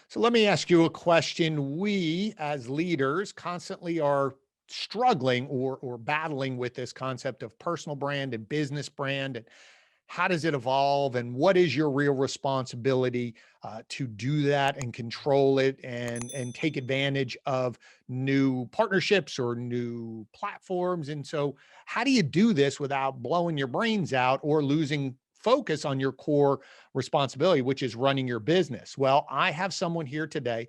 So let me ask you a question. We as leaders constantly are struggling or battling with this concept of personal brand and business brand, and how does it evolve, and what is your real responsibility to do that and control it and take advantage of new partnerships or new platforms. And so how do you do this without blowing your brains out or losing focus on your core responsibility, which is running your business? Well, I have someone here today,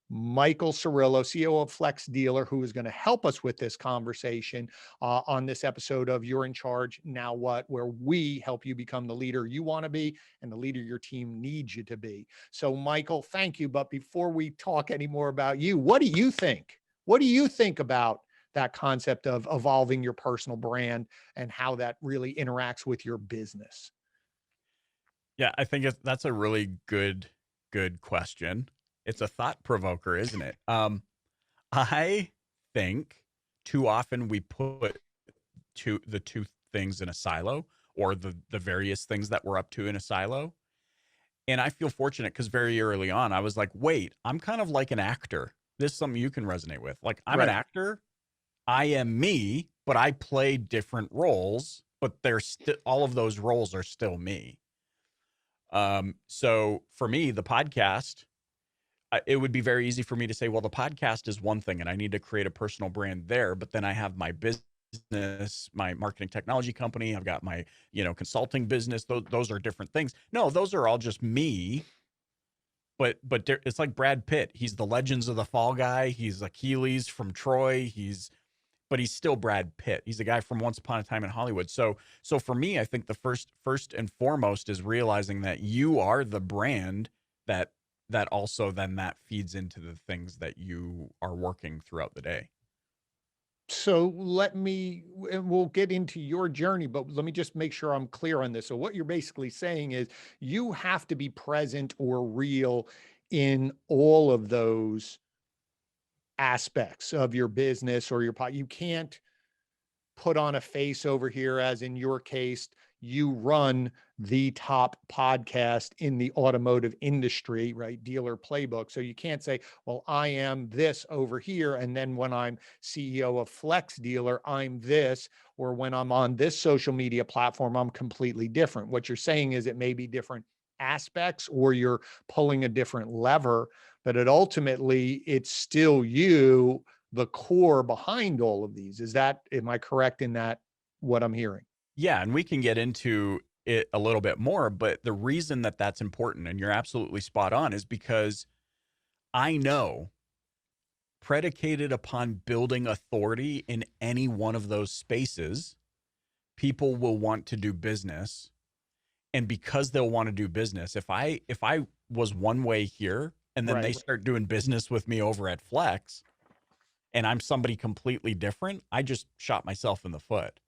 Michael Cirillo, CEO of Flex Dealer, who is going to help us with this conversation on this episode of You're in Charge, Now What, where we help you become the leader you want to be and the leader your team needs you to be. So, Michael, thank you. But before we talk any more about you, what do you think? What do you think about that concept of evolving your personal brand and how that really interacts with your business? Yeah, I think that's a really good question. It's a thought provoker, isn't it? I think too often we put the two things in a silo, or the various things that we're up to in a silo. And I feel fortunate because very early on, I was like, wait, I'm kind of like an actor. This is something you can resonate with. Like, I'm an Right. actor. I am me, but I play different roles, but they're still, all of those roles are still me. So for me, the podcast, it would be very easy for me to say, well, the podcast is one thing and I need to create a personal brand there. But then I have my business, my marketing technology company. I've got my, consulting business. Those are different things. No, those are all just me. But it's like Brad Pitt. He's the Legends of the Fall guy. He's Achilles from Troy. But he's still Brad Pitt. He's a guy from Once Upon a Time in Hollywood. So for me, I think the first and foremost is realizing that you are the brand that also then that feeds into the things that you are working throughout the day. So and we'll get into your journey, but let me just make sure I'm clear on this. So what you're basically saying is you have to be present or real in all of those aspects of your business or you can't put on a face over here, as in your case, you run the top podcast in the automotive industry, right? Dealer Playbook. So you can't say, well, I am this over here. And then when I'm CEO of Flex Dealer, I'm this, or when I'm on this social media platform, I'm completely different. What you're saying is it may be different aspects or you're pulling a different lever, but it's still you, the core behind all of these. Am I correct in that, what I'm hearing? Yeah, and we can get into it a little bit more, but the reason that that's important, and you're absolutely spot on, is because I know, predicated upon building authority in any one of those spaces, people will want to do business. And because they'll want to do business, if I was one way here and then they Right. start doing business with me over at Flex and I'm somebody completely different, I just shot myself in the foot.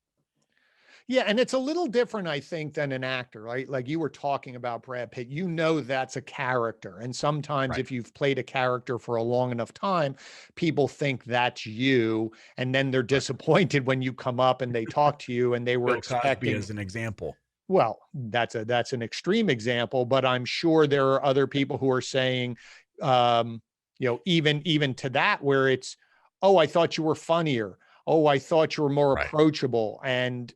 Yeah, and it's a little different, I think, than an actor, right? Like you were talking about Brad Pitt, that's a character. And sometimes Right. if you've played a character for a long enough time, people think that's you. And then they're Right. disappointed when you come up and they talk to you and they were Bill Cosby expecting. as an example. Well, that's an extreme example, but I'm sure there are other people who are saying, even to that, where it's, oh, I thought you were funnier. Oh, I thought you were more Right. approachable. And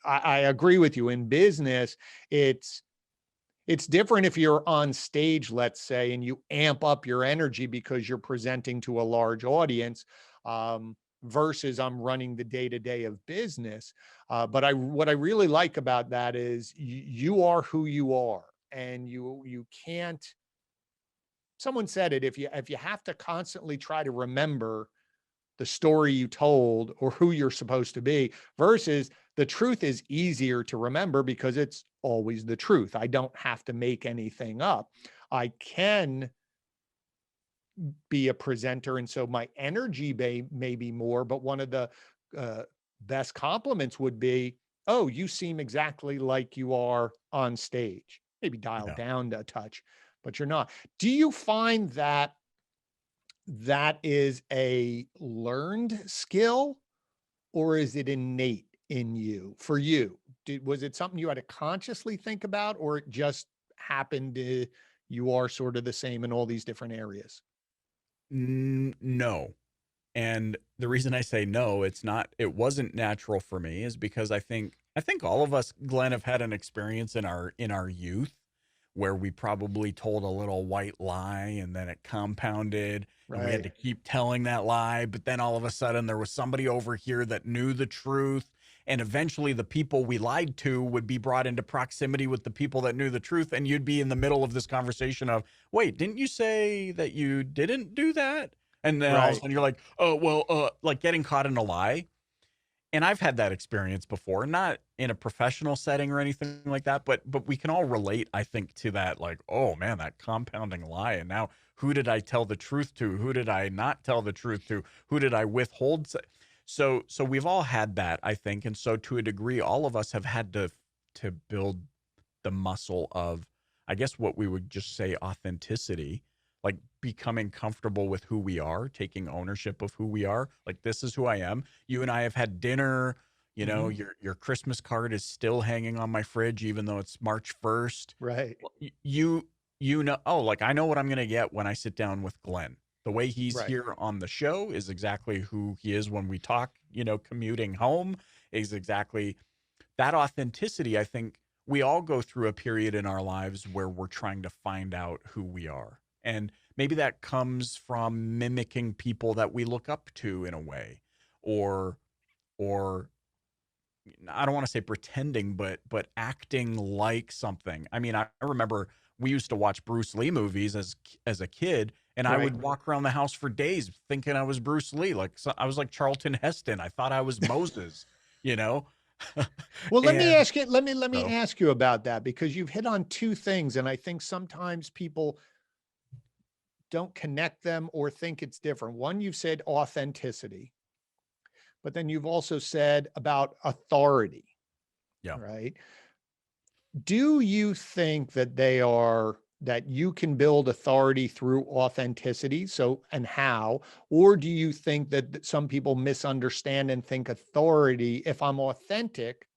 I agree with you. In business, it's it's different if you're on stage, let's say, and you amp up your energy because you're presenting to a large audience, versus I'm running the day to day of business. But what I really like about that is you are who you are, and you can't. Someone said it, if you have to constantly try to remember the story you told or who you're supposed to be, versus the truth is easier to remember because it's always the truth. I don't have to make anything up. I can be a presenter. And so my energy may be more, but one of the uh, best compliments would be, oh, you seem exactly like you are on stage, maybe dialed Yeah. down a touch, but you're not. Do you find that that is a learned skill, or is it innate in you? For you, was it something you had to consciously think about, or it just happened to you are sort of the same in all these different areas? No. And the reason I say no, it wasn't natural for me is because I think all of us, Glenn, have had an experience in our youth where we probably told a little white lie and then it compounded and we had Right. to keep telling that lie, but then all of a sudden there was somebody over here that knew the truth, and eventually the people we lied to would be brought into proximity with the people that knew the truth, and you'd be in the middle of this conversation of, "Wait, didn't you say that you didn't do that?" And then all of a Right. sudden you're like, "Oh, well, like getting caught in a lie." And I've had that experience before, not in a professional setting or anything like that, but we can all relate, I think, to that. Like, oh man, that compounding lie, and now who did I tell the truth to? Who did I not tell the truth to? Who did I withhold? So we've all had that, I think, and so to a degree, all of us have had to build the muscle of, I guess, what we would just say authenticity, like becoming comfortable with who we are, taking ownership of who we are. Like, this is who I am. You and I have had dinner. Hmm. Your Christmas card is still hanging on my fridge, even though it's March 1st. Right. Well, you know, oh, like I know what I'm gonna get when I sit down with Glenn. The way he's Right. here on the show is exactly who he is when we talk, commuting home is exactly that authenticity. I think we all go through a period in our lives where we're trying to find out who we are. And maybe that comes from mimicking people that we look up to in a way, or or I don't want to say pretending, but acting like something. I mean, I remember we used to watch Bruce Lee movies as a kid, and I Right. would walk around the house for days thinking I was Bruce Lee. Like, so I was like Charlton Heston. I thought I was Moses, you know? Well, let me And ask you, let me so, ask you about that, because you've hit on two things. And I think sometimes people don't connect them or think it's different. One, you've said authenticity, but then you've also said about authority, yeah. right? Do you think that that you can build authority through authenticity? So, and how? Or do you think that some people misunderstand and think authority, if I'm authentic,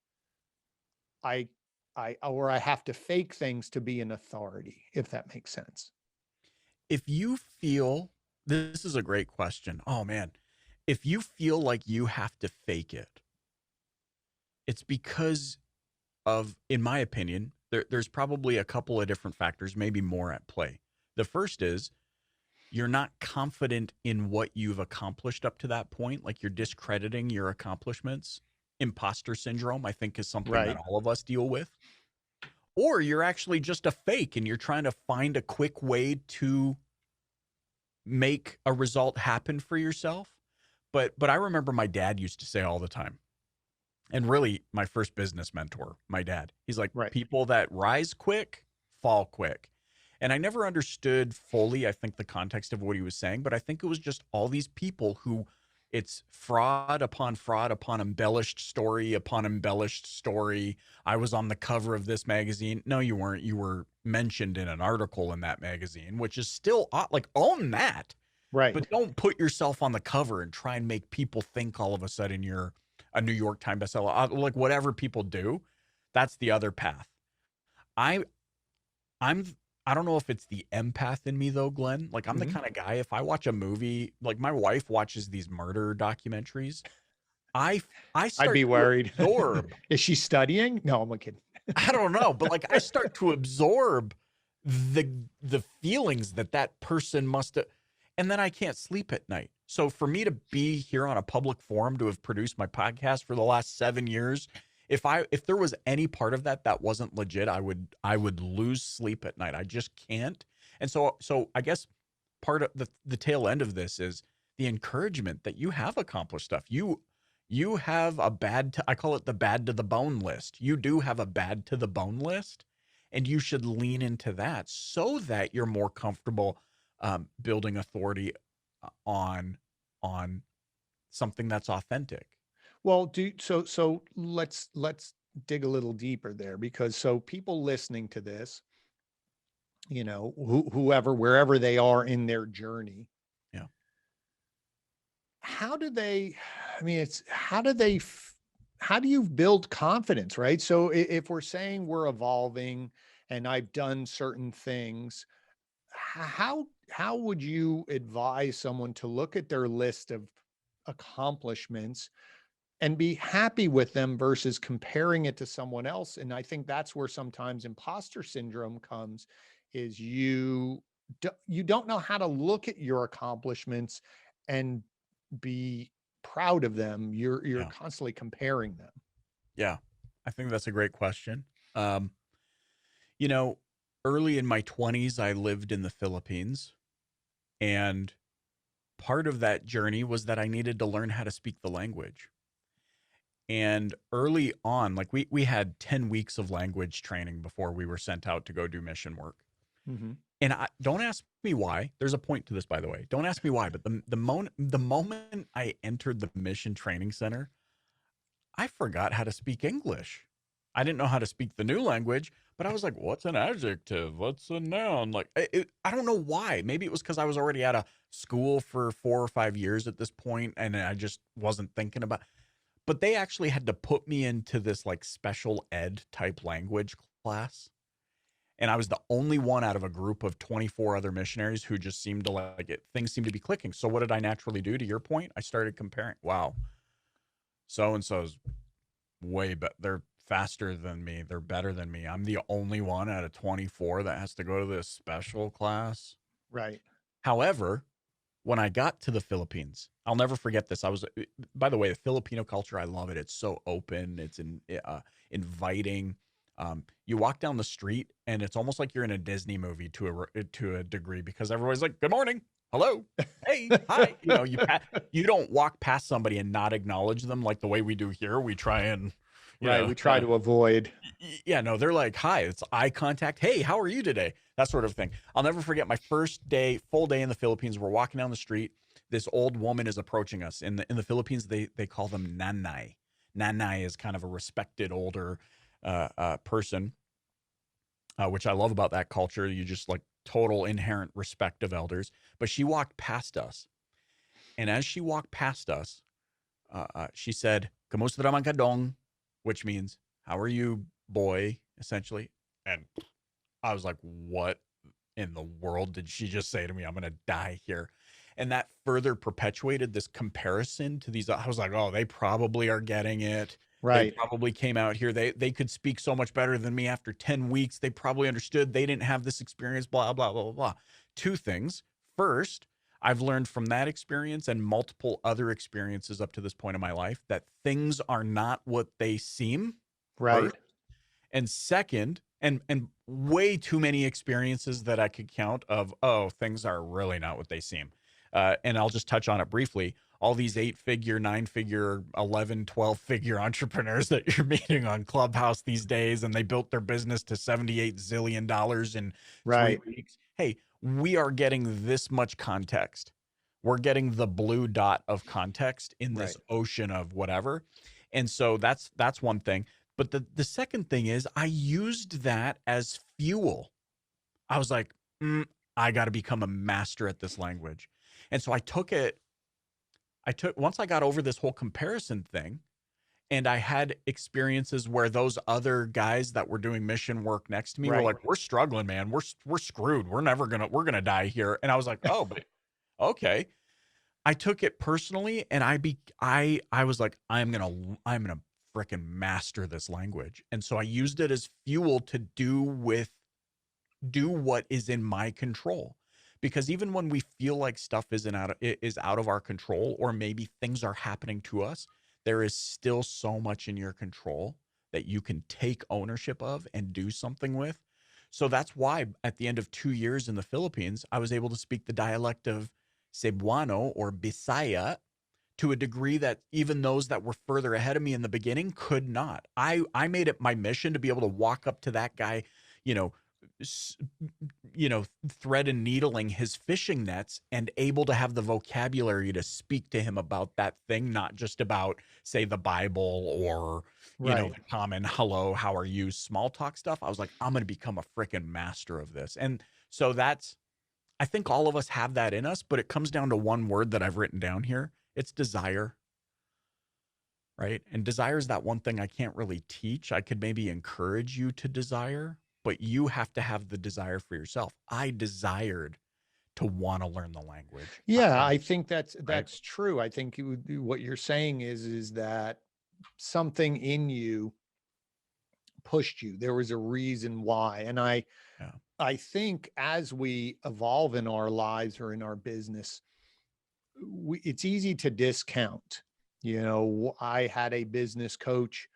I, or I have to fake things to be an authority, if that makes sense? If you feel, this is a great question. Oh man. If you feel like you have to fake it, it's because of, in my opinion, there's probably a couple of different factors, maybe more at play. The first is you're not confident in what you've accomplished up to that point. Like, you're discrediting your accomplishments. Imposter syndrome, I think, is something that Right. all of us deal with. Or you're actually just a fake and you're trying to find a quick way to make a result happen for yourself. But I remember my dad used to say all the time, and really my first business mentor, my dad. He's like, Right. people that rise quick fall quick. And I never understood fully, I think, the context of what he was saying, but I think it was just all these people who, it's fraud upon embellished story upon embellished story. I was on the cover of this magazine. No, you weren't. You were mentioned in an article in that magazine, which is still like, own that, Right. but don't put yourself on the cover and try and make people think all of a sudden you're a New York Times bestseller. Like, whatever people do, that's the other path. I I'm I don't know if it's the empath in me though, Glenn. Like, I'm the Mhm. kind of guy, if I watch a movie, like my wife watches these murder documentaries, I I I'd start be to worried. absorb. Is she studying? No, I'm kidding. I don't know, but like I start to absorb the the feelings that that person must have, and then I can't sleep at night. So for me to be here on a public forum, to have produced my podcast for the last 7 years, if there was any part of that that wasn't legit, I would lose sleep at night. I just can't. And so I guess part of the tail end of this is the encouragement that you have accomplished stuff. You have a I call it the bad to the bone list. You do have a bad to the bone list, and you should lean into that so that you're more comfortable building authority on something that's authentic. Well, so let's dig a little deeper there, because so people listening to this, whoever, wherever they are in their journey, Yeah. how do they, I mean, it's how do you build confidence, right? So if we're saying we're evolving and I've done certain things, how would you advise someone to look at their list of accomplishments and be happy with them versus comparing it to someone else? And I think that's where sometimes imposter syndrome comes, is you don't know how to look at your accomplishments and be proud of them. You're Yeah. constantly comparing them. Yeah. I think that's a great question. Um, you know, early in my 20s, I lived in the Philippines, and part of that journey was that I needed to learn how to speak the language. And early on, like we had 10 weeks of language training before we were sent out to go do mission work. Mhm. And I don't ask me why. There's a point to this, by the way. Don't ask me why, but the moment I entered the mission training center, I forgot how to speak English. I didn't know how to speak the new language, but I was like, what's an adjective? What's a noun? Like, I don't know why. Maybe it was because I was already out of school for 4 or 5 years at this point, and I just wasn't thinking about. But they actually had to put me into this like special ed type language class. And I was the only one out of a group of 24 other missionaries who just seemed to like it. Things seemed to be clicking. So what did I naturally do? To your point, I started comparing. Wow, so and so's way better. They're faster than me. They're better than me. I'm the only one out of 24 that has to go to this special class. Right. However, when I got to the Philippines, I'll never forget this. By the way, the Filipino culture, I love it. It's so open. It's inviting. You walk down the street, and it's almost like you're in a Disney movie to a degree, because everybody's like, "Good morning, hello, hey, hi." You don't walk past somebody and not acknowledge them like the way we do here. We try and, you Right. know, We try to avoid. yeah, no, they're like, "Hi," it's eye contact. "Hey, how are you today?" That sort of thing. I'll never forget my first day, full day in the Philippines. We're walking down the street. This old woman is approaching us. In the Philippines, they call them nanay. Nanay is kind of a respected older person, which I love about that culture. You just like total inherent respect of elders. But she walked past us, and as she walked past us, she said, "Kamusta naman ka dong," which means, "How are you, boy?" Essentially. And I was like, "What in the world did she just say to me? I'm gonna die here." And that further perpetuated this comparison to these. I was like, "Oh, they probably are getting it. They Right. probably came out here. They could speak so much better than me after 10 weeks. They probably understood. They didn't have this experience, blah, blah, blah, blah, blah." Two things. First, I've learned from that experience and multiple other experiences up to this point in my life that things are not what they seem. Right. First. And second, and way too many experiences that I could count of, oh, things are really not what they seem. And I'll just touch on it briefly. All these 8-figure, 9-figure, 11, 12-figure entrepreneurs that you're meeting on Clubhouse these days, and they built their business to $78 zillion in 3 Right. weeks. Hey, we are getting this much context. We're getting the blue dot of context in this Right. ocean of whatever. And so that's one thing. But the second thing is I used that as fuel. I was like, I got to become a master at this language. And so once I got over this whole comparison thing, and I had experiences where those other guys that were doing mission work next to me were Right. like, "We're struggling, man. We're screwed. We're gonna die here." And I was like, "Oh, but okay." I took it personally, and I was like, I'm gonna freaking master this language. And so I used it as fuel to do what is in my control. Because even when we feel like stuff is out of our control, or maybe things are happening to us, there is still so much in your control that you can take ownership of and do something with. So that's why at the end of 2 years in the Philippines, I was able to speak the dialect of Cebuano or Bisaya to a degree that even those that were further ahead of me in the beginning could not. I made it my mission to be able to walk up to that guy, you know, s- thread and needling his fishing nets, and able to have the vocabulary to speak to him about that thing, not just about, say, the Bible or, Right. the common hello, how are you, small talk stuff. I was like, I'm going to become a freaking master of this. And so I think all of us have that in us, but it comes down to one word that I've written down here. It's desire, right? And desire is that one thing I can't really teach. I could maybe encourage you to desire, but you have to have the desire for yourself. I desired to want to learn the language. Yeah, I think Right. that's true. I think what you're saying is that something in you pushed you. There was a reason why. And Yeah. I think as we evolve in our lives or in our business, it's easy to discount. You know, I had a business coach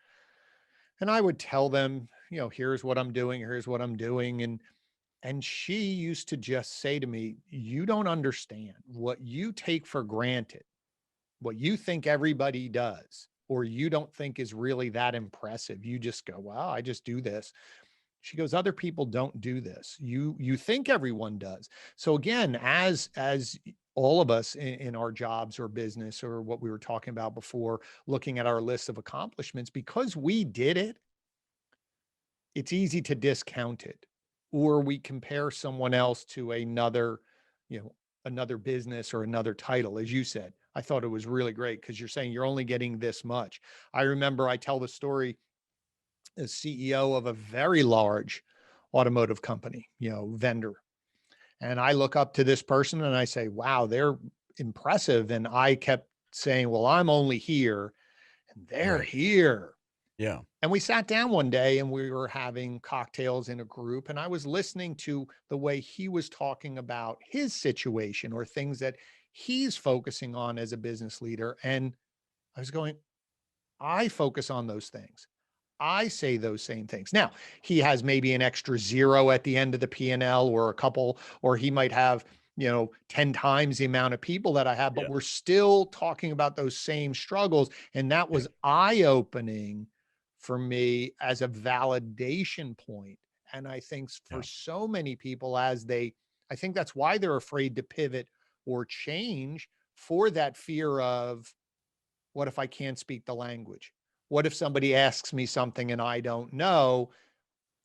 and I would tell them, you know, here's what I'm doing, here's what I'm doing. And she used to just say to me, you don't understand what you take for granted, what you think everybody does, or you don't think is really that impressive. You just go, wow, I just do this. She goes, other people don't do this. You think everyone does. So again, as all of us in our jobs or business or what we were talking about before, looking at our list of accomplishments, because we did it, it's easy to discount it. Or we compare someone else to another, you know, another business or another title. As you said, I thought it was really great because you're saying you're only getting this much. I remember I tell the story as CEO of a very large automotive company, you know, vendor. And I look up to this person and I say, wow, they're impressive. And I kept saying, well, I'm only here and they're Right. here. Yeah. And we sat down one day and we were having cocktails in a group. And I was listening to the way he was talking about his situation or things that he's focusing on as a business leader. And I was going, I focus on those things. I say those same things. Now, he has maybe an extra zero at the end of the P&L or a couple, or he might have, you know, 10 times the amount of people that I have, but Yeah. we're still talking about those same struggles. And that Yeah. was eye-opening for me as a validation point. And I think for Yeah. so many people, I think that's why they're afraid to pivot or change for that fear of, what if I can't speak the language? What if somebody asks me something and I don't know?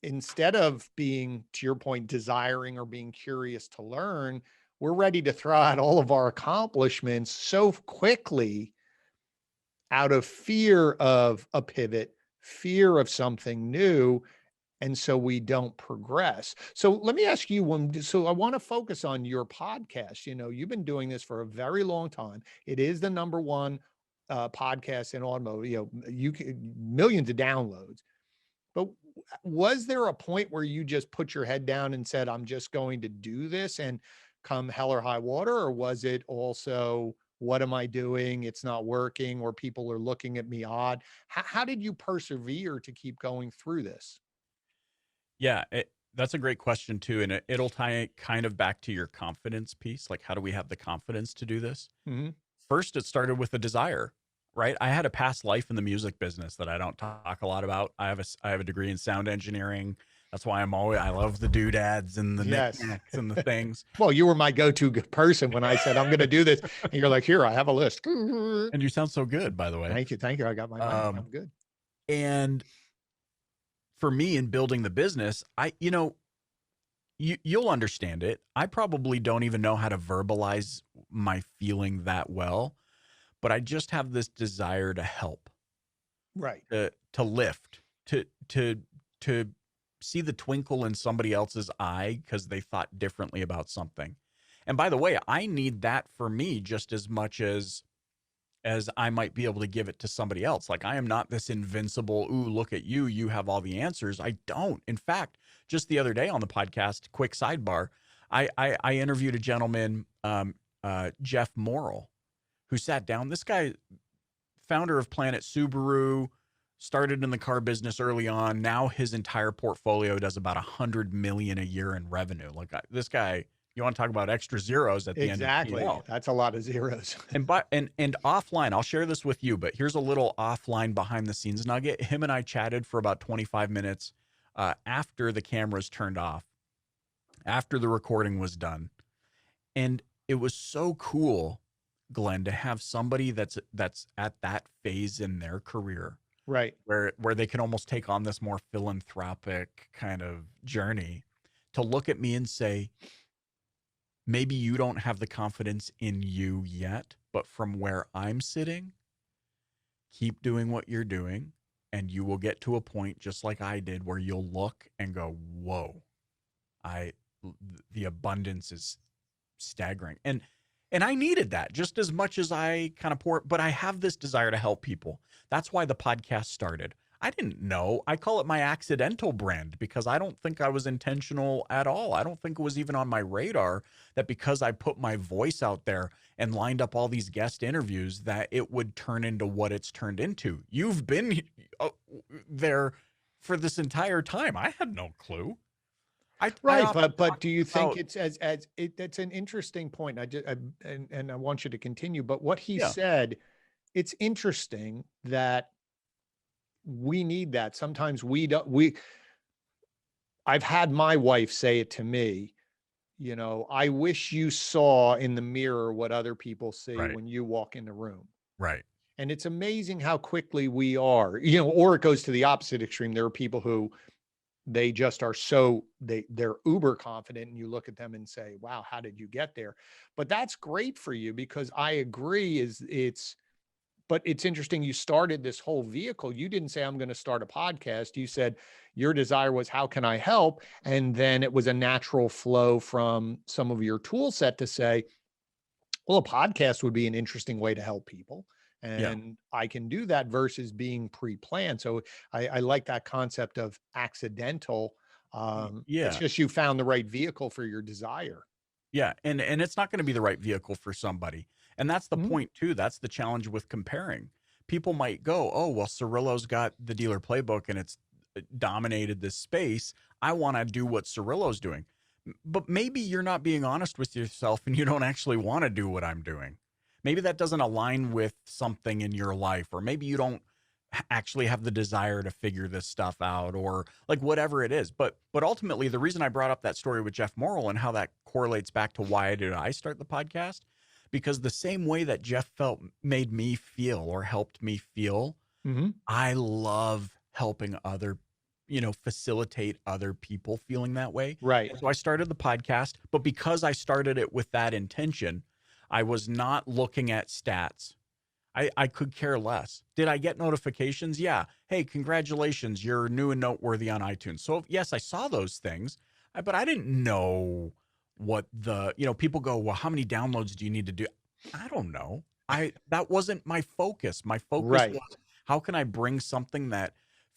Instead of being, to your point, desiring or being curious to learn, we're ready to throw out all of our accomplishments so quickly out of fear of a pivot, fear of something new. And so we don't progress. So let me ask you one. So I want to focus on your podcast. You know, you've been doing this for a very long time. It is the number one podcast in automotive. You know, millions of downloads. But was there a point where you just put your head down and said, I'm just going to do this and come hell or high water? Or was it also, what am I doing? It's not working, or people are looking at me odd. How did you persevere to keep going through this? Yeah, that's a great question too, and it'll tie it kind of back to your confidence piece. Like, how do we have the confidence to do this? Mhm. First, it started with a desire, right? I had a past life in the music business that I don't talk a lot about. I have a degree in sound engineering. That's why I love the doodads and the Yes. knickknacks and the things. Well, you were my go-to person when I said, I'm going to do this. And you're like, here, I have a list. And you sound so good, by the way. Thank you. Thank you. I got my mic. Um, I'm good. and for me in building the business, you'll understand it. I probably don't even know how to verbalize my feeling that well, but I just have this desire to help, Right. to lift, to see the twinkle in somebody else's eye because they thought differently about something. And by the way, I need that for me just as much as I might be able to give it to somebody else. Like, I am not this invincible, ooh, look at you, you have all the answers. I don't. In fact, just the other day on the podcast, quick sidebar, I interviewed a gentleman, Jeff Morrill, who sat down. This guy, founder of Planet Subaru, started in the car business early on. Now his entire portfolio does about 100 million a year in revenue. Like, this guy, you want to talk about extra zeros at the end of the Exactly. P&L. That's a lot of zeros. And offline, I'll share this with you, but here's a little offline behind the scenes nugget. Him and I chatted for about 25 minutes after the cameras turned off, after the recording was done. And it was so cool, Glenn, to have somebody that's at that phase in their career Right. where they can almost take on this more philanthropic kind of journey, to look at me and say, maybe you don't have the confidence in you yet, but from where I'm sitting, keep doing what you're doing and you will get to a point just like I did where you'll look and go, whoa, I the abundance is staggering. And I needed that just as much as I kind of pour, but I have this desire to help people. That's why the podcast started. I didn't know. I call it my accidental brand because I don't think I was intentional at all. I don't think it was even on my radar that because I put my voice out there and lined up all these guest interviews that it would turn into what it's turned into. You've been there for this entire time. I had no clue. Right, but do you think about, it's as it? That's an interesting point. And I want you to continue. But what he yeah, said, it's interesting that we need that. Sometimes we don't. I've had my wife say it to me. I wish you saw in the mirror what other people see right, when you walk in the room. right. And it's amazing how quickly we are. Or it goes to the opposite extreme. There are people who they just are they're uber confident, and you look at them and say, wow, how did you get there? But that's great for you, because I agree but it's interesting. You started this whole vehicle. You didn't say, I'm going to start a podcast. You said your desire was, how can I help? And then it was a natural flow from some of your tool set to say, well, a podcast would be an interesting way to help people. Yeah. And I can do that versus being pre-planned. So I like that concept of accidental. It's Yeah. just you found the right vehicle for your desire. Yeah. And it's not going to be the right vehicle for somebody. And that's the Mhm. point too. That's the challenge with comparing. People might go, oh, well, Cirillo's got the dealer playbook and it's dominated this space. I want to do what Cirillo's doing. But maybe you're not being honest with yourself and you don't actually want to do what I'm doing. Maybe that doesn't align with something in your life, or maybe you don't actually have the desire to figure this stuff out, or like whatever it is. But ultimately, the reason I brought up that story with Jeff Morrill and how that correlates back to why did I start the podcast, because the same way that Jeff felt made me feel or helped me feel, Mhm. I love helping facilitate other people feeling that way. Right. And so I started the podcast, but because I started it with that intention, I was not looking at stats. I could care less. Did I get notifications? Yeah. Hey, congratulations, you're new and noteworthy on iTunes. So yes, I saw those things, but I didn't know what people go, well, how many downloads do you need to do? I don't know. That wasn't my focus. My focus Right. was, how can I bring something that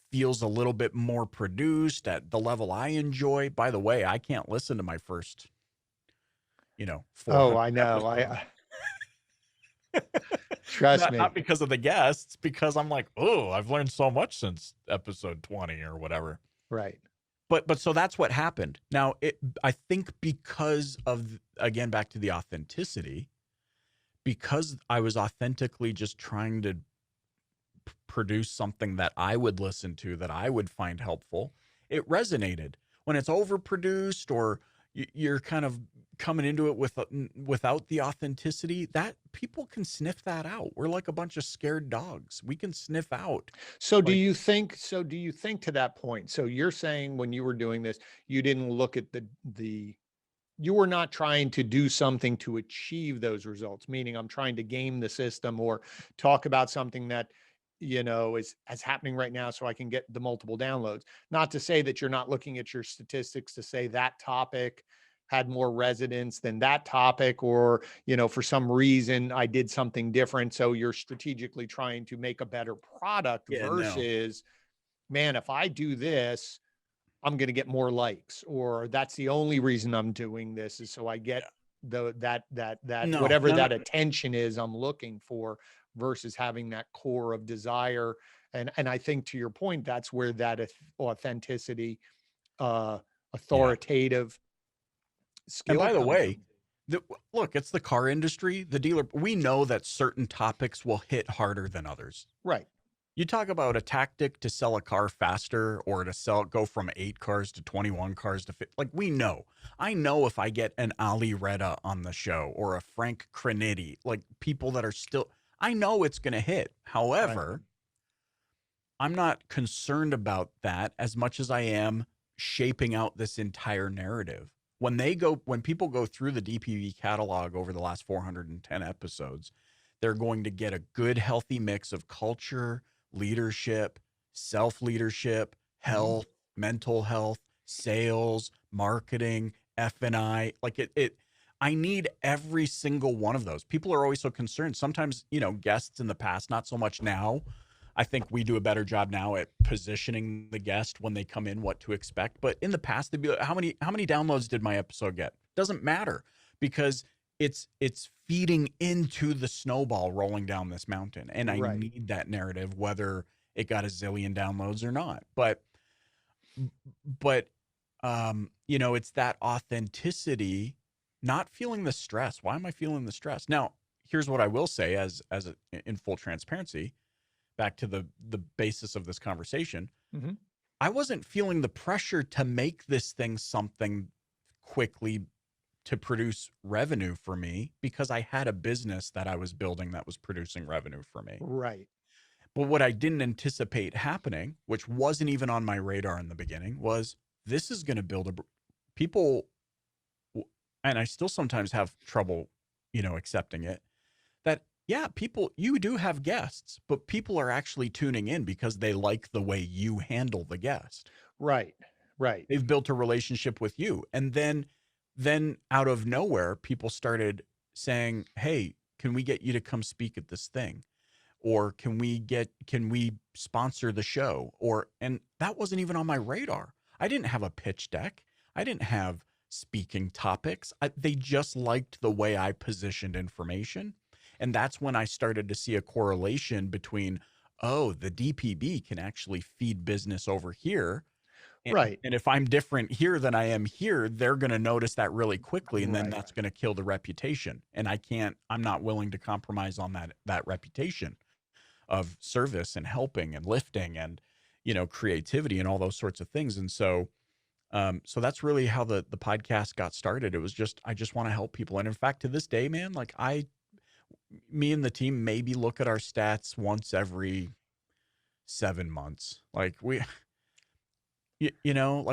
feels a little bit more produced at the level I enjoy? By the way, I can't listen to my first, Oh, 400 I know. episodes. Trust Not me. because of the guests, because I'm like, oh, I've learned so much since episode 20 or whatever. Right. But so that's what happened. Now, I think because of, again, back to the authenticity, because I was authentically just trying to produce something that I would listen to, that I would find helpful, it resonated. When it's overproduced, or you're kind of coming into it without the authenticity, that people can sniff that out. We're like a bunch of scared dogs. We can sniff out. So do Like, you think, to that point? So you're saying when you were doing this, you didn't look at you were not trying to do something to achieve those results, meaning I'm trying to game the system or talk about something that, is happening right now so I can get the multiple downloads. Not to say that you're not looking at your statistics to say that topic had more resonance than that topic, or, for some reason I did something different. So you're strategically trying to make a better product yeah, no. versus, man, if I do this, I'm going to get more likes, or that's the only reason I'm doing this is so I get Yeah. that No, whatever no, no. that attention is I'm looking for, versus having that core of desire. And I think, to your point, that's where that authenticity, uh, Yeah. authoritative And skill by the comes way, in. look, it's the car industry, the dealer. We know that certain topics will hit harder than others. Right. You talk about a tactic to sell a car faster, or to go from 8 cars to 21 cars to fit. Like, we know. I know if I get an Ali Reda on the show, or a Frank Crinitti, like people that are still, I know it's going to hit. Right. However, I'm not concerned about that as much as I am shaping out this entire narrative. When people go through the DPV catalog over the last 410 episodes, they're going to get a good, healthy mix of culture, leadership, self-leadership, health, mental health, sales, marketing, F&I. Like I need every single one of those. People are always so concerned. Sometimes, guests in the past, not so much now. I think we do a better job now at positioning the guest when they come in, what to expect. But in the past, they'd be like, how many downloads did my episode get? Doesn't matter, because it's feeding into the snowball rolling down this mountain. And I Right. need that narrative, whether it got a zillion downloads or not. But it's that authenticity, not feeling the stress. Why am I feeling the stress? Now, here's what I will say in full transparency, back to the basis of this conversation. Mhm. I wasn't feeling the pressure to make this thing something quickly to produce revenue for me, because I had a business that I was building that was producing revenue for me. Right. But what I didn't anticipate happening, which wasn't even on my radar in the beginning, was this is going to build people, and I still sometimes have trouble, accepting it, that, yeah, people, you do have guests, but people are actually tuning in because they like the way you handle the guest. Right. Right. They've built a relationship with you. And then out of nowhere, people started saying, hey, can we get you to come speak at this thing? Or can we sponsor the show? And that wasn't even on my radar. I didn't have a pitch deck. I didn't have speaking topics. They just liked the way I positioned information. And that's when I started to see a correlation between, oh, the DPB can actually feed business over here. Right. And if I'm different here than I am here, they're going to notice that really quickly. And then that's going to kill the reputation. And I'm not willing to compromise on that reputation of service and helping and lifting and, creativity and all those sorts of things. And so that's really how the podcast got started. It was just, I just want to help people. And in fact, to this day, man, like me and the team maybe look at our stats once every 7 months. Like like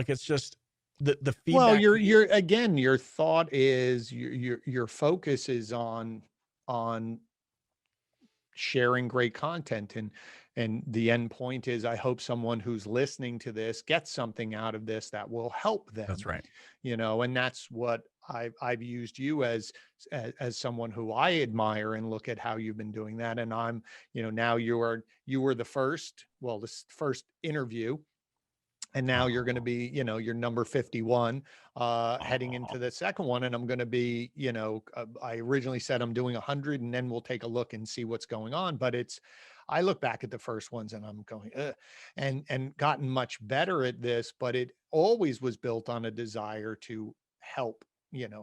it's just the Well, feedback. you're again, your thought is your focus is on sharing great content, and the end point is, I hope someone who's listening to this gets something out of this that will help them. That's right. And that's what I've used you as someone who I admire, and look at how you've been doing that. And I'm, now you were the first, well, this first interview, and now you're going to be, you're number 51, heading into the second one. And I'm going to be, I originally said I'm doing 100, and then we'll take a look and see what's going on. But I look back at the first ones and I'm going, and gotten much better at this, but it always was built on a desire to help,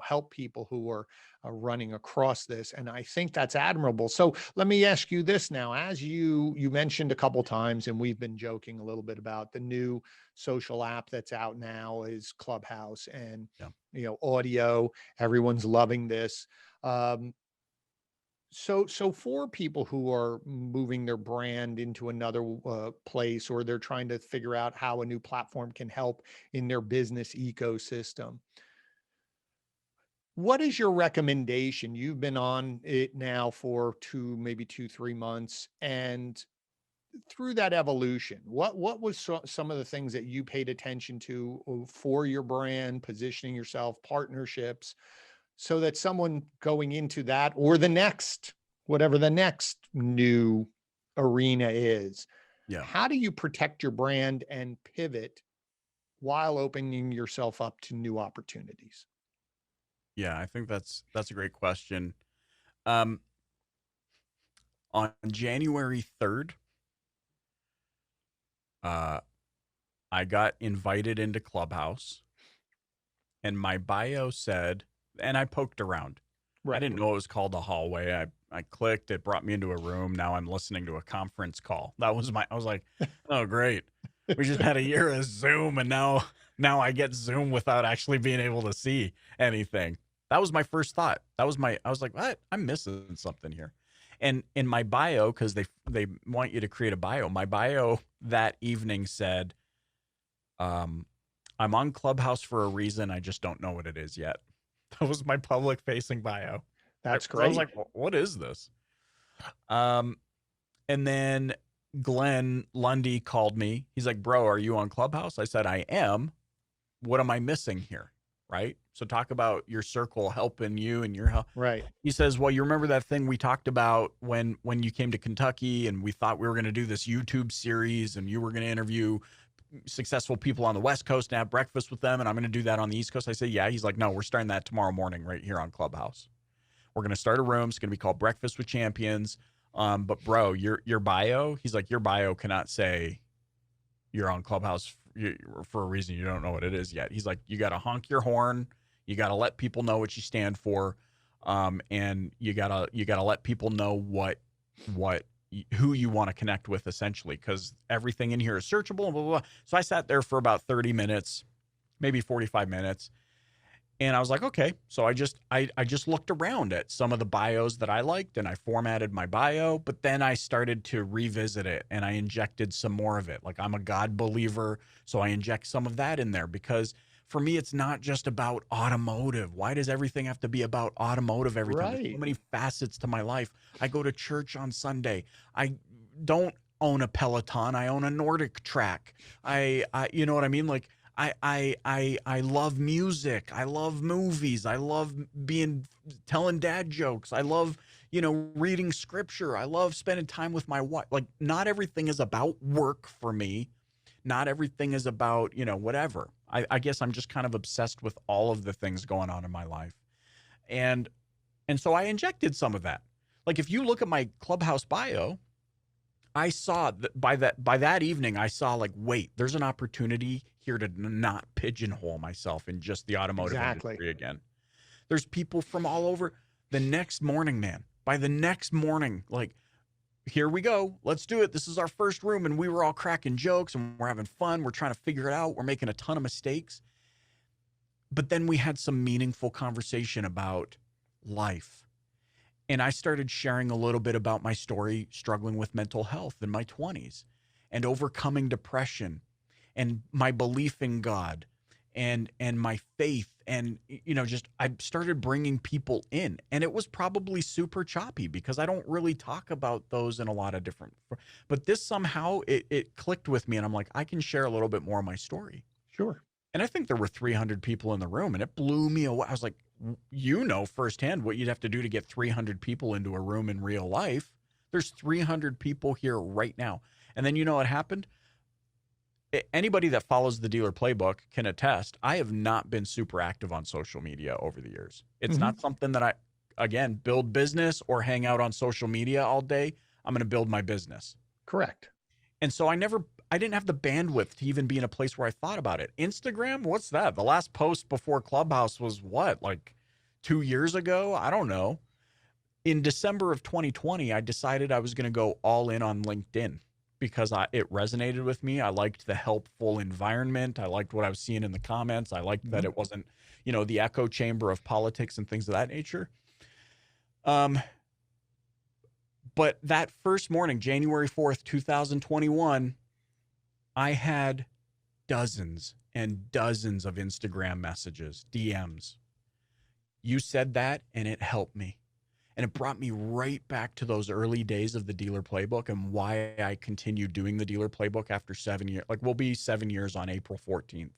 help people who are running across this. And I think that's admirable. So let me ask you this now, as you mentioned a couple times, and we've been joking a little bit about the new social app that's out now is Clubhouse, and, audio, everyone's loving this. So for people who are moving their brand into another place, or they're trying to figure out how a new platform can help in their business ecosystem, what is your recommendation? You've been on it now for maybe 3 months, and through that evolution, what was some of the things that you paid attention to for your brand, positioning yourself, partnerships, so that someone going into that, or the next, whatever the next new arena is, Yeah. how do you protect your brand and pivot while opening yourself up to new opportunities? Yeah. I think that's a great question. On January 3rd, I got invited into Clubhouse, and my bio said, and I poked around. I didn't know it was called the hallway. I clicked, it brought me into a room. Now I'm listening to a conference call. I was like, oh, great. We just had a year of Zoom, and now I get Zoom without actually being able to see anything. That was my first thought. I was like, what? I'm missing something here. And in my bio, because they want you to create a bio, my bio that evening said, I'm on Clubhouse for a reason. I just don't know what it is yet. That was my public facing bio. That's I was great. like, what is this? And then Glenn Lundy called me. He's like, bro, are you on Clubhouse? I said, I am. What am I missing here? Right. So talk about your circle helping you and your help. Right. He says, well, you remember that thing we talked about when you came to Kentucky and we thought we were going to do this YouTube series and you were going to interview successful people on the West Coast and have breakfast with them. And I'm going to do that on the East Coast. I said, yeah. He's like, no, we're starting that tomorrow morning right here on Clubhouse. We're going to start a room. It's going to be called Breakfast with Champions. But bro, your bio, he's like, your bio cannot say you're on Clubhouse for a reason you don't know what it is yet. He's like, you got to honk your horn. You got to let people know what you stand for. And you gotta let people know who you want to connect with, essentially, because everything in here is searchable and blah, blah, blah. So I sat there for about 30 minutes, maybe 45 minutes. And I was like, okay. So I just looked around at some of the bios that I liked and I formatted my bio, but then I started to revisit it and I injected some more of it. Like, I'm a God believer, so I inject some of that in there because for me, it's not just about automotive. Why does everything have to be about automotive every time? There's so Right. many facets to my life. I go to church on Sunday. I don't own a Peloton. I own a Nordic track. I you know what I mean? Like, I love music. I love movies. I love telling dad jokes. I love, reading scripture. I love spending time with my wife. Like, not everything is about work for me. Not everything is about, whatever. I guess I'm just kind of obsessed with all of the things going on in my life. And so I injected some of that. Like, if you look at my Clubhouse bio, I saw that by that evening, I saw like, wait, there's an opportunity here to not pigeonhole myself in just the automotive Exactly. industry again. There's people from all over. The next morning, man, by the next morning, like, here we go. Let's do it. This is our first room. And we were all cracking jokes and we're having fun. We're trying to figure it out. We're making a ton of mistakes. But then we had some meaningful conversation about life. And I started sharing a little bit about my story, struggling with mental health in my 20s and overcoming depression and my belief in God and my faith. And, just I started bringing people in, and it was probably super choppy because I don't really talk about those in a lot of different, but this somehow it clicked with me and I'm like, I can share a little bit more of my story. Sure. And I think there were 300 people in the room and it blew me away. I was like, firsthand what you'd have to do to get 300 people into a room in real life. There's 300 people here right now. And then what happened? Anybody that follows the Dealer Playbook can attest, I have not been super active on social media over the years. It's not something that I, again, build business or hang out on social media all day. I'm going to build my business. Correct. And so I didn't have the bandwidth to even be in a place where I thought about it. Instagram, what's that? The last post before Clubhouse was what, like 2 years ago? I don't know. In December of 2020, I decided I was going to go all in on LinkedIn because it resonated with me. I liked the helpful environment. I liked what I was seeing in the comments. I liked that it wasn't, the echo chamber of politics and things of that nature. But that first morning, January 4th, 2021, I had dozens and dozens of Instagram messages, DMs. You said that and it helped me. And it brought me right back to those early days of the Dealer Playbook and why I continued doing the Dealer Playbook after 7 years. Like, we'll be 7 years on April 14th.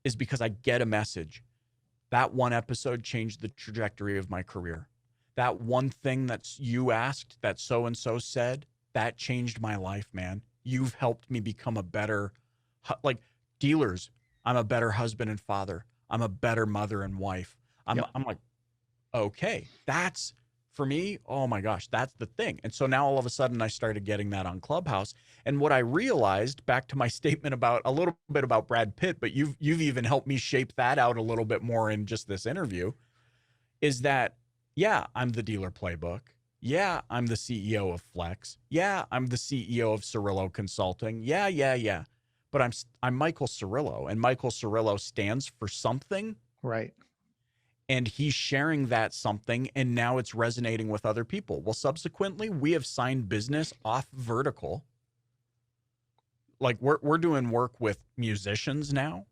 Is because I get a message. That one episode changed the trajectory of my career. That one thing that you asked, that so-and-so said, that changed my life, man. You've helped me become a better, like, dealers. I'm a better husband and father. I'm a better mother and wife. I'm like, okay, that's for me. Oh my gosh, that's the thing. And so now all of a sudden I started getting that on Clubhouse. And what I realized, back to my statement about a little bit about Brad Pitt, but you've even helped me shape that out a little bit more in just this interview, is that, yeah, I'm the Dealer Playbook. Yeah, I'm the CEO of Flex. Yeah, I'm the CEO of Cirillo Consulting. Yeah. But I'm Michael Cirillo, and Michael Cirillo stands for something. Right. And he's sharing that something, and now it's resonating with other people. Well, subsequently, we have signed business off vertical. Like, we're doing work with musicians now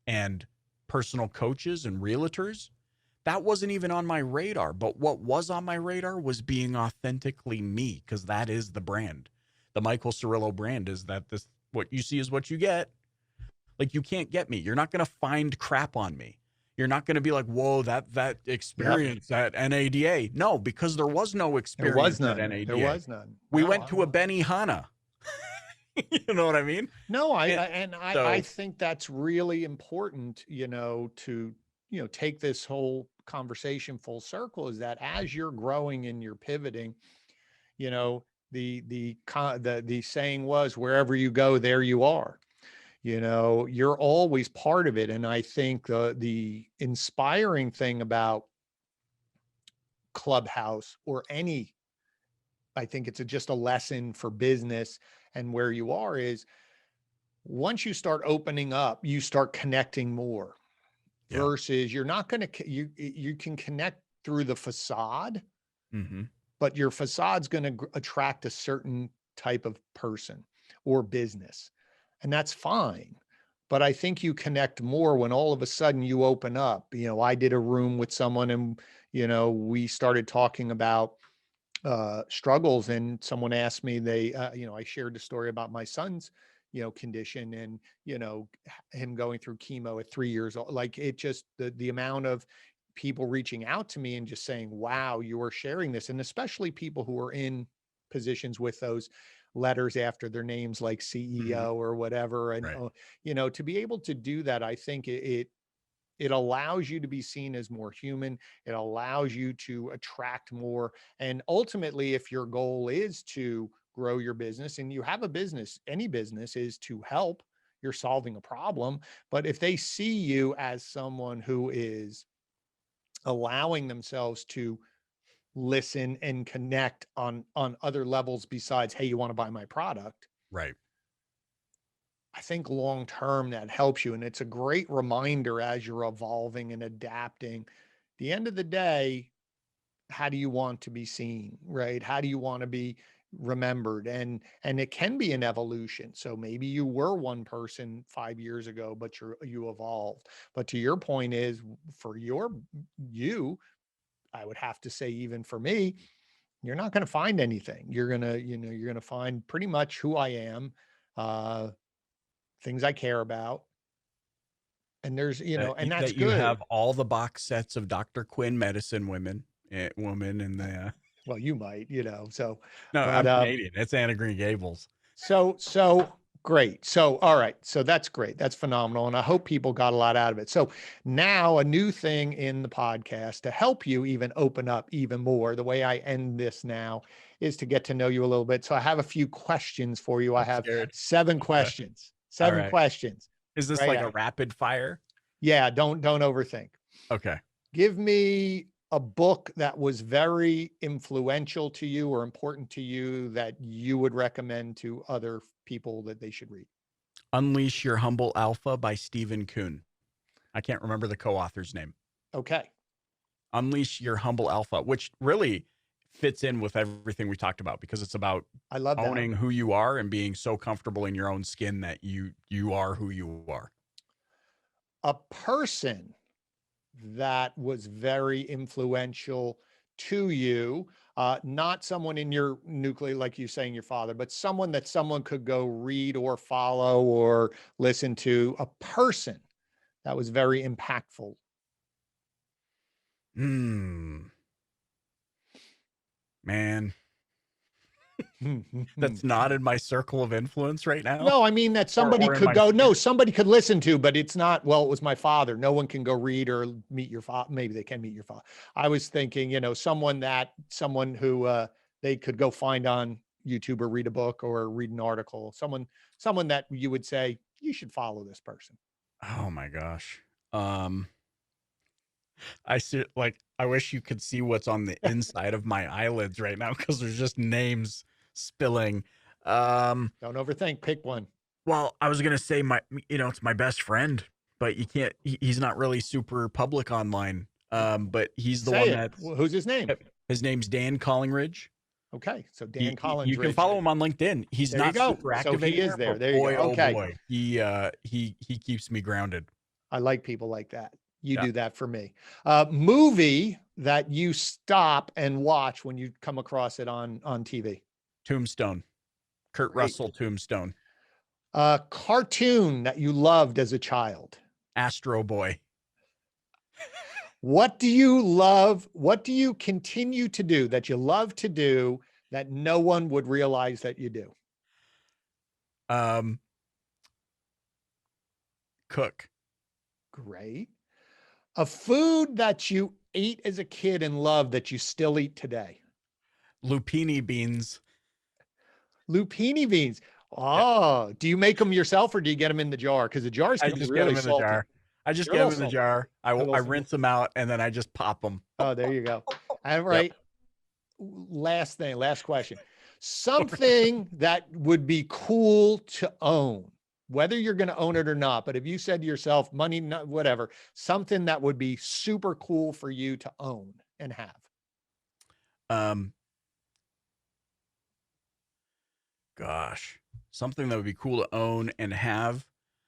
and personal coaches and realtors that wasn't even on my radar. But what was on my radar was being authentically me, because that is the brand. The Michael Cirillo brand is that this, what you see is what you get. Like, you can't get me. You're not going to find crap on me. You're not going to be like, whoa, that Yep. experience at NADA. No, because there was no There experience was at none. NADA. There was none. We No, went to a Benihana. You know what I mean? no, And I so, think that's really important, to, take this whole conversation full circle, is that as you're growing and you're pivoting, you know, the saying was, wherever you go, there you are. You're always part of it. And I think the inspiring thing about Clubhouse or any, I think it's just a lesson for business and where you are, is once you start opening up, you start connecting more, yeah. versus you're not going to, you can connect through the facade, Mm-hmm. but your facade's going to attract a certain type of person or business. And that's fine. But I think you connect more when all of a sudden you open up. I did a room with someone, and, we started talking about struggles, and someone asked me, I shared the story about my son's, condition, and, him going through chemo at 3 years old. Like, it just, the amount of people reaching out to me and just saying, wow, you are sharing this. And especially people who are in positions with those letters after their names, like Mm-hmm. CEO or whatever. And, Right. to be able to do that, I think it allows you to be seen as more human. It allows you to attract more. And ultimately, if your goal is to grow your business, and you have a business, any business is to help, you're solving a problem. But if they see you as someone who is allowing themselves to listen and connect on other levels besides, hey, you want to buy my product, Right. I think long term that helps you. And it's a great reminder as you're evolving and adapting. The end of the day, how do you want to be seen, right? How do you want to be remembered? And it can be an evolution. So maybe you were one person 5 years ago, but you evolved. But to your point is, for you, I would have to say, even for me, you're not going to find anything. You're going to find pretty much who I am, uh, things I care about. And there's, and that's That you good. have all the box sets of Dr. Quinn medicine woman in the Well, you might, so, no, but, I'm Canadian. It's Anna Green Gables. so great. So, all right. So that's great. That's phenomenal. And I hope people got a lot out of it. So now, a new thing in the podcast to help you even open up even more. The way I end this now is to get to know you a little bit. So I have a few questions for you. I I'm have scared. seven Okay. questions, All seven right. questions, Is this right? like a rapid fire? Yeah. Don't overthink. Okay. Give me a book that was very influential to you or important to you that you would recommend to other people that they should read. Unleash Your Humble Alpha by Stephen Kuhn. I can't remember the co-author's name. Okay. Unleash Your Humble Alpha, which really fits in with everything we talked about, because it's about I love that. owning who you are and being so comfortable in your own skin that you are who you are. A person that was very influential to you, not someone in your nuclear, like you saying your father, but someone that someone could go read or follow or listen to, a person that was very impactful. Man, that's not in my circle of influence right now, No, I mean that somebody or in could my go, no, sphere. somebody could listen to, but it's not, well, it was my father. No one can go read or meet your father. Maybe they can meet your father. I was thinking, someone who they could go find on YouTube or read a book or read an article, someone that you would say, you should follow this person. Oh my gosh. Um, I see, like, I wish you could see what's on the inside of my eyelids right now, because there's just names spilling. Um, Don't overthink, pick one. well, I was gonna say it's my best friend, but you can't. He's not really super public online. But he's the Say one it. that's Who's his name? his name's Dan Collingridge. Okay. So Dan You can Collinsridge. follow him on LinkedIn. He's There you not go. super So active he is anymore, there. but There you go. boy, oh Okay. boy, he keeps me grounded. I like people like that. You Yeah. do that for me. Movie that you stop and watch when you come across it on TV. Tombstone. Kurt Great. Russell Tombstone. Cartoon that you loved as a child. Astro Boy. What do you love? What do you continue to do that you love to do that no one would realize that you do? Cook. Great. A food that you ate as a kid and loved that you still eat today. Lupini beans. Lupini beans. Yeah. Oh, do you make them yourself or do you get them in the jar? Because the jars I can be just get really them in the salty. jar. I just They're get a them little in the salty. jar. They're a little I salty. rinse them out and then I just pop them. Oh, there you go. All right. Yep. Last thing, last question. Something that would be cool to own, whether you're going to own it or not, but if you said to yourself, money, whatever, something that would be super cool for you to own and have. Gosh, something that would be cool to own and have.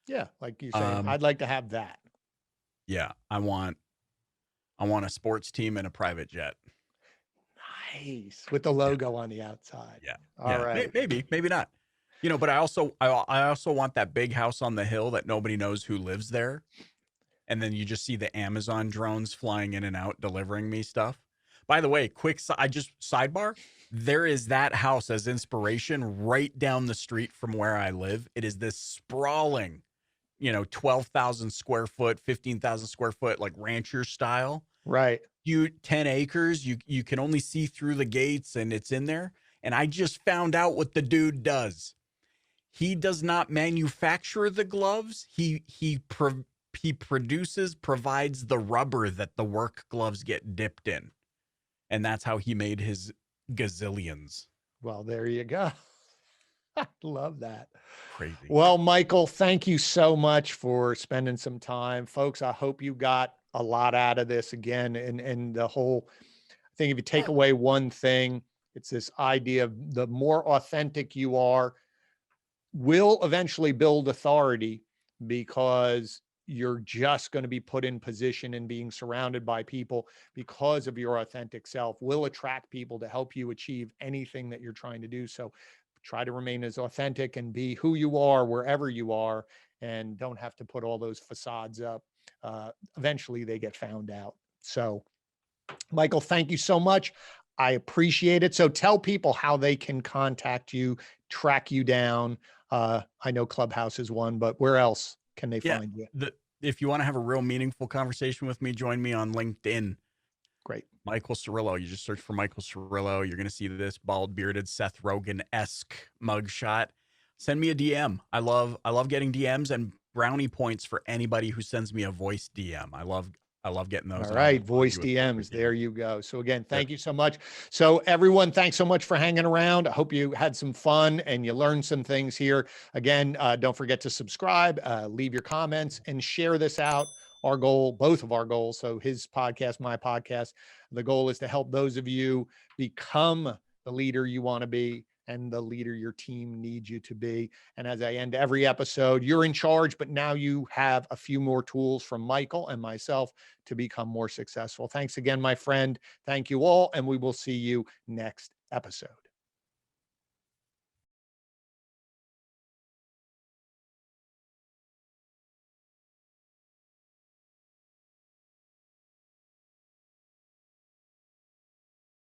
Yeah, like you saying, I'd like to have that. Yeah, I want a sports team and a private jet. Nice. With the logo on the outside. Yeah. All right. Maybe not. But I also want that big house on the hill that nobody knows who lives there. And then you just see the Amazon drones flying in and out delivering me stuff. By the way, sidebar, there is that house as inspiration right down the street from where I live. It is this sprawling, 12,000 square foot, 15,000 square foot, like rancher style. Right. 10 acres. You can only see through the gates and it's in there. And I just found out what the dude does. He does not manufacture the gloves. He provides the rubber that the work gloves get dipped in. And that's how he made his gazillions. Well, there you go. I love that. Crazy. Well, Michael, thank you so much for spending some time. Folks, I hope you got a lot out of this again. And the whole thing, if you take away one thing, it's this idea of the more authentic you are, will eventually build authority because you're just going to be put in position and being surrounded by people because of your authentic self will attract people to help you achieve anything that you're trying to do. So try to remain as authentic and be who you are wherever you are, and don't have to put all those facades up. Eventually they get found out. So Michael, thank you so much. I appreciate it. So tell people how they can contact you, track you down. I know Clubhouse is one, but where else can they find you? If you want to have a real meaningful conversation with me, join me on LinkedIn. Great. Michael Cirillo. You just search for Michael Cirillo. You're going to see this bald bearded Seth Rogen-esque mugshot. Send me a DM. I love getting DMs and brownie points for anybody who sends me a voice DM. I love getting those. All right. Voice DMs. There you go. So again, thank you so much. So everyone, thanks so much for hanging around. I hope you had some fun and you learned some things here. Again, don't forget to subscribe, leave your comments, and share this out. Our goal, both of our goals. So his podcast, my podcast, the goal is to help those of you become the leader you want to be and the leader your team needs you to be. And as I end every episode, you're in charge, but now you have a few more tools from Michael and myself to become more successful. Thanks again, my friend. Thank you all. And we will see you next episode.